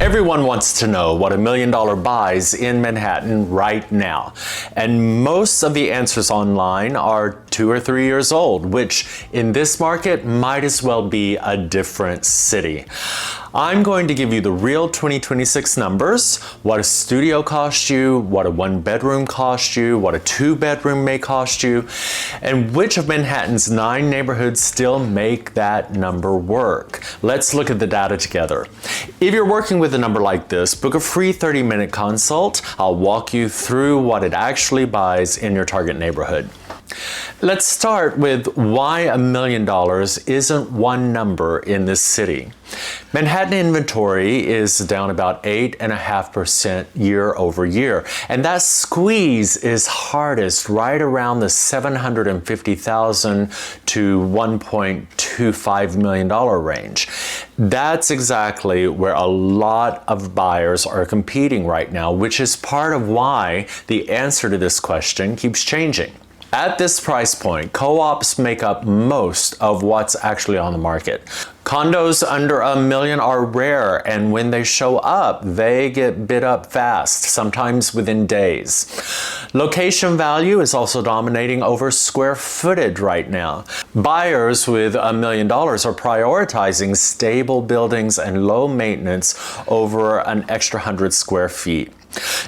Everyone wants to know what $1 million buys in Manhattan right now. And most of the answers online are 2 or 3 years old, which in this market might as well be a different city. I'm going to give you the real 2026 numbers, what a studio cost you, what a 1-bedroom cost you, what a 2-bedroom may cost you, and which of Manhattan's 9 neighborhoods still make that number work. Let's look at the data together. If you're working with a number like this, book a free 30-minute consult. I'll walk you through what it actually buys in your target neighborhood. Let's start with why $1 million isn't one number in this city. Manhattan inventory is down about 8.5% year over year, and that squeeze is hardest right around the $750,000 to $1.25 million range. That's exactly where a lot of buyers are competing right now, which is part of why the answer to this question keeps changing. At this price point, co-ops make up most of what's actually on the market. Condos under $1 million are rare, and when they show up, they get bid up fast, sometimes within days. Location value is also dominating over square footage right now. Buyers with $1 million are prioritizing stable buildings and low maintenance over an extra 100 square feet.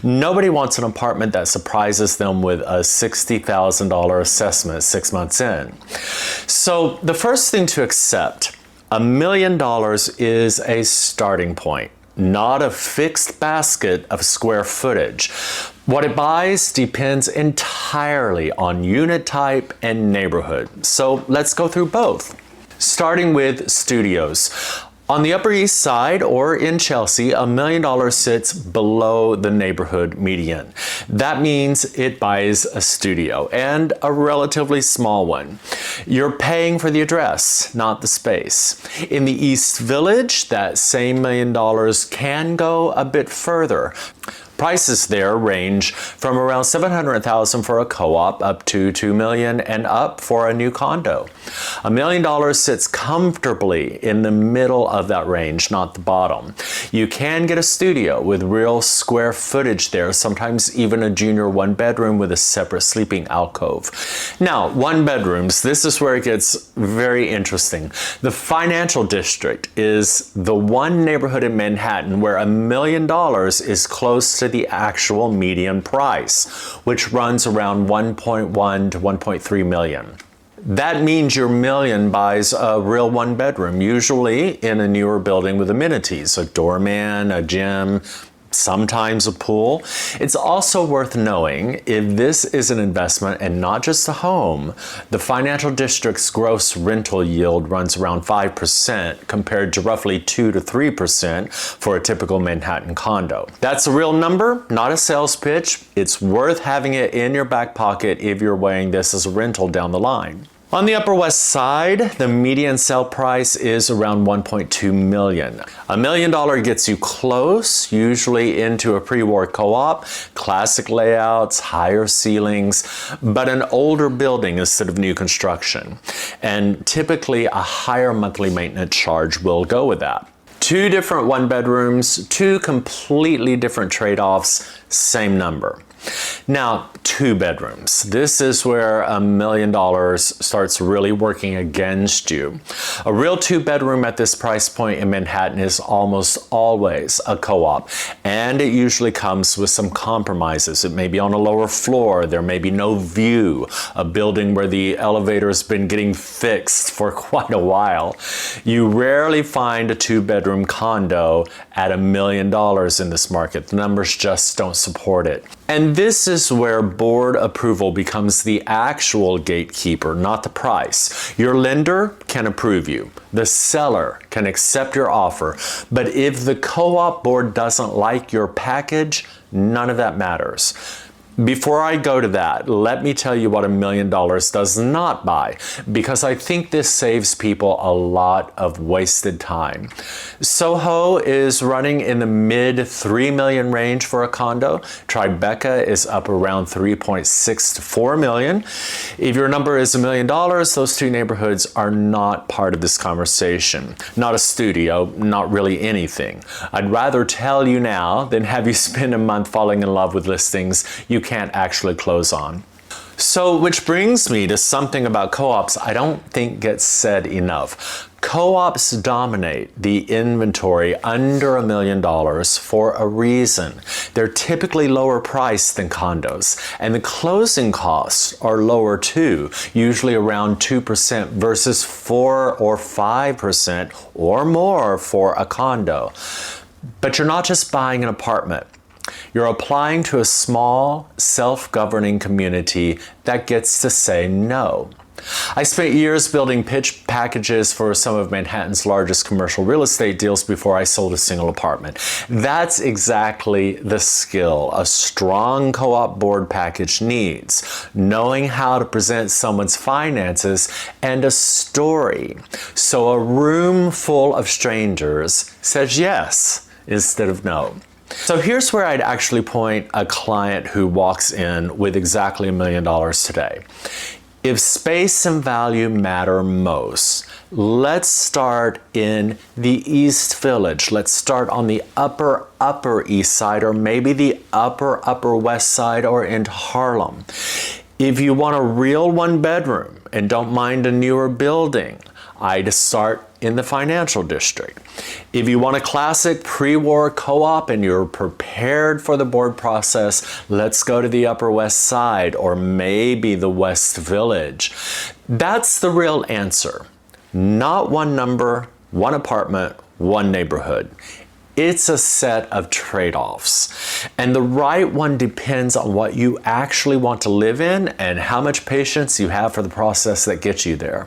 Nobody wants an apartment that surprises them with a $60,000 assessment 6 months in. So the first thing to accept, $1 million is a starting point, not a fixed basket of square footage. What it buys depends entirely on unit type and neighborhood. So let's go through both. Starting with studios. On the Upper East Side or in Chelsea, $1 million sits below the neighborhood median. That means it buys a studio, and a relatively small one. You're paying for the address, not the space. In the East Village, that same $1 million can go a bit further. Prices there range from around $700,000 for a co-op up to $2 million and up for a new condo. $1 million sits comfortably in the middle of that range, not the bottom. You can get a studio with real square footage there, sometimes even a junior 1-bedroom with a separate sleeping alcove. Now, 1-bedrooms, this is where it gets very interesting. The financial district is the one neighborhood in Manhattan where $1 million is close to the actual median price, which runs around 1.1 to 1.3 million. That means your million buys a real 1-bedroom, usually in a newer building with amenities, a doorman, a gym, sometimes a pool. It's also worth knowing, if this is an investment and not just a home, the financial district's gross rental yield runs around 5% compared to roughly 2 to 3% for a typical Manhattan condo. That's a real number, not a sales pitch. It's worth having it in your back pocket if you're weighing this as a rental down the line. On the Upper West Side, the median sale price is around $1.2 million. $1 million gets you close, usually into a pre-war co-op, classic layouts, higher ceilings, but an older building instead of new construction. And typically a higher monthly maintenance charge will go with that. 2 different 1-bedrooms, 2 completely different trade-offs, same number. Now, 2 bedrooms. This is where $1 million starts really working against you. A real 2-bedroom at this price point in Manhattan is almost always a co-op, and it usually comes with some compromises. It may be on a lower floor, there may be no view, a building where the elevator's been getting fixed for quite a while. You rarely find a 2-bedroom condo at $1 million in this market. The numbers just don't support it. And this is where board approval becomes the actual gatekeeper, not the price. Your lender can approve you. The seller can accept your offer. But if the co-op board doesn't like your package, none of that matters. Before I go to that, let me tell you what $1 million does not buy, because I think this saves people a lot of wasted time. Soho is running in the mid $3 million range for a condo. Tribeca is up around 3.6 to 4 million. If your number is $1 million, those two neighborhoods are not part of this conversation. Not a studio, not really anything. I'd rather tell you now than have you spend a month falling in love with listings you can't actually close on. So, which brings me to something about co-ops I don't think gets said enough. Co-ops dominate the inventory under $1 million for a reason. They're typically lower priced than condos, and the closing costs are lower too, usually around 2% versus 4 or 5% or more for a condo. But you're not just buying an apartment. You're applying to a small, self-governing community that gets to say no. I spent years building pitch packages for some of Manhattan's largest commercial real estate deals before I sold a single apartment. That's exactly the skill a strong co-op board package needs, knowing how to present someone's finances and a story. So a room full of strangers says yes instead of no. So here's where I'd actually point a client who walks in with exactly $1 million today. If space and value matter most, let's start in the East Village. Let's start on the upper East Side, or maybe the upper West Side, or into Harlem. If you want a real one bedroom and don't mind a newer building, I'd start in the financial district. If you want a classic pre-war co-op and you're prepared for the board process, let's go to the Upper West Side or maybe the West Village. That's the real answer. Not one number, one apartment, one neighborhood. It's a set of trade-offs. And the right one depends on what you actually want to live in and how much patience you have for the process that gets you there.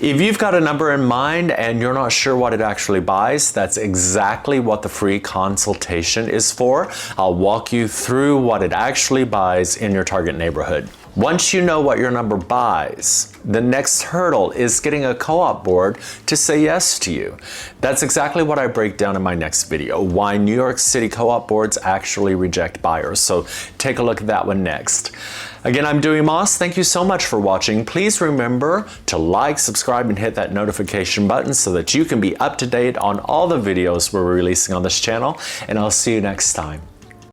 If you've got a number in mind and you're not sure what it actually buys, that's exactly what the free consultation is for. I'll walk you through what it actually buys in your target neighborhood. Once you know what your number buys, the next hurdle is getting a co-op board to say yes to you. That's exactly what I break down in my next video, why New York City co-op boards actually reject buyers. So take a look at that one next. Again, I'm Dewey Moss. Thank you so much for watching. Please remember to like, subscribe, and hit that notification button so that you can be up to date on all the videos we're releasing on this channel. And I'll see you next time.